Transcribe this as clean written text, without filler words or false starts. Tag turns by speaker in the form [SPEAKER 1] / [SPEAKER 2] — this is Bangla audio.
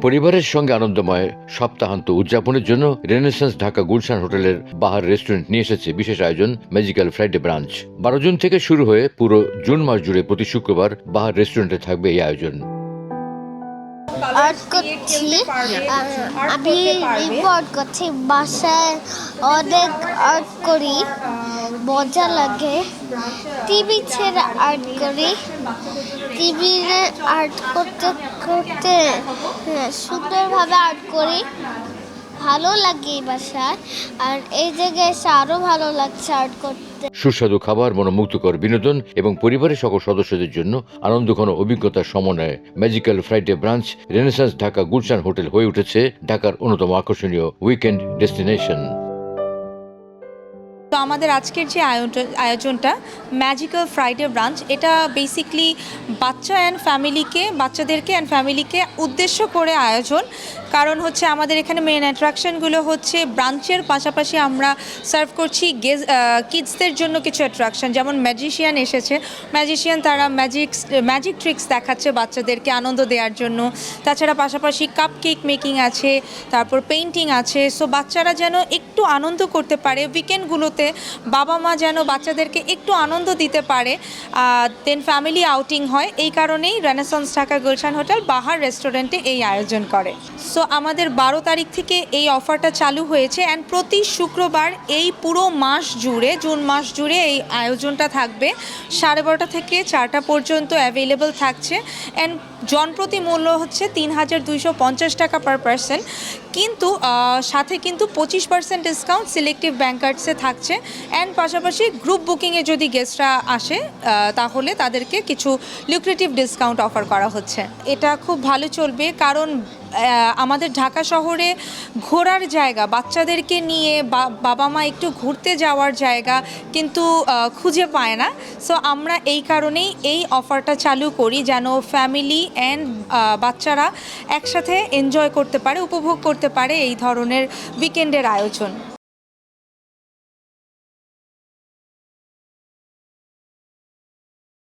[SPEAKER 1] পরিবারের সঙ্গে আনন্দময় সপ্তাহান্ত উদযাপনের জন্য রেনেসান্স ঢাকা গুলশান হোটেলের বাহার রেস্টুরেন্ট নিয়ে এসেছে বিশেষ আয়োজন ম্যাজিক্যাল ফ্রাইডে ব্রাঞ্চ। 12 জুন থেকে শুরু হয়ে পুরো জুন মাস জুড়ে প্রতি শুক্রবার বাহার রেস্টুরেন্টে থাকবে এই আয়োজন।
[SPEAKER 2] আর্ট করছি, আমি রিপোর্ট করছি, বাসায় অনেক আর্ট করি, মজা লাগে। টিভি ছেড়ে আর্ট করি, টিভিতে আর্ট করতে করতে সুন্দরভাবে আর্ট করি, ভালো লাগে এই বাসায়। আর এই জায়গায় এসে আরো ভালো লাগছে আর্ট করতে।
[SPEAKER 1] সুস্বাদু খাবার, মনোমুগ্ধকর বিনোদন এবং পরিবারের সকল সদস্যদের জন্য আনন্দঘন অভিজ্ঞতার সমন্বয়ে magical Friday branch renaissance Dhaka Gulshan hotel হয়ে উঠেছে ঢাকার অন্যতম আকর্ষণীয় উইকেন্ড ডেস্টিনেশন।
[SPEAKER 3] তো আমাদের আজকের যে আয়োজনটা ম্যাজিক্যাল ফ্রাইডে ব্রাঞ্চ, এটা বেসিকলি বাচ্চাদেরকে অ্যান্ড ফ্যামিলিকে উদ্দেশ্য করে আয়োজন। কারণ হচ্ছে আমাদের এখানে মেন অ্যাট্রাকশনগুলো হচ্ছে ব্রাঞ্চের পাশাপাশি আমরা সার্ভ করছি কিডসদের জন্য কিছু অ্যাট্রাকশন, যেমন ম্যাজিশিয়ান এসেছে। তারা ম্যাজিক ট্রিক্স দেখাচ্ছে বাচ্চাদেরকে আনন্দ দেওয়ার জন্য। তাছাড়া পাশাপাশি কাপ কেক মেকিং আছে, তারপর পেইন্টিং আছে। সো বাচ্চারা যেন একটু আনন্দ করতে পারে, উইকেন্ডগুলোতে বাবা মা যেন বাচ্চাদেরকে একটু আনন্দ দিতে পারে, দেন ফ্যামিলি আউটিং হয়। এই কারণেই রেনেসান্স ঢাকা গুলশান হোটেল বাহার রেস্টুরেন্টে এই আয়োজন করে। সো আমাদের 12 তারিখ থেকে এই অফারটা চালু হয়েছে অ্যান্ড প্রতি শুক্রবার এই পুরো মাস জুড়ে, জুন মাস জুড়ে এই আয়োজনটা থাকবে। 12:30 থেকে 4টা পর্যন্ত অ্যাভেলেবল থাকছে অ্যান্ড জনপ্রতি মূল্য হচ্ছে ৩,২৫০ টাকা পার পারসন। কিন্তু সাথে কিন্তু 25% ডিসকাউন্ট সিলেক্টিভ ব্যাংকার্সে থাকছে অ্যান্ড পাশাপাশি গ্রুপ বুকিংয়ে যদি গেস্টরা আসে তাহলে তাদেরকে কিছু লিউক্রেটিভ ডিসকাউন্ট অফার করা হচ্ছে। এটা খুব ভালো চলবে কারণ আমাদের ঢাকা শহরে ঘোরার জায়গা, বাচ্চাদেরকে নিয়ে বাবা মা একটু ঘুরতে যাওয়ার জায়গা কিন্তু খুঁজে পায় না। সো আমরা এই কারণেই এই অফারটা চালু করি যেন ফ্যামিলি অ্যান্ড বাচ্চারা একসাথে এনজয় করতে পারে, উপভোগ করতে পারে এই ধরনের উইকেন্ডের আয়োজন।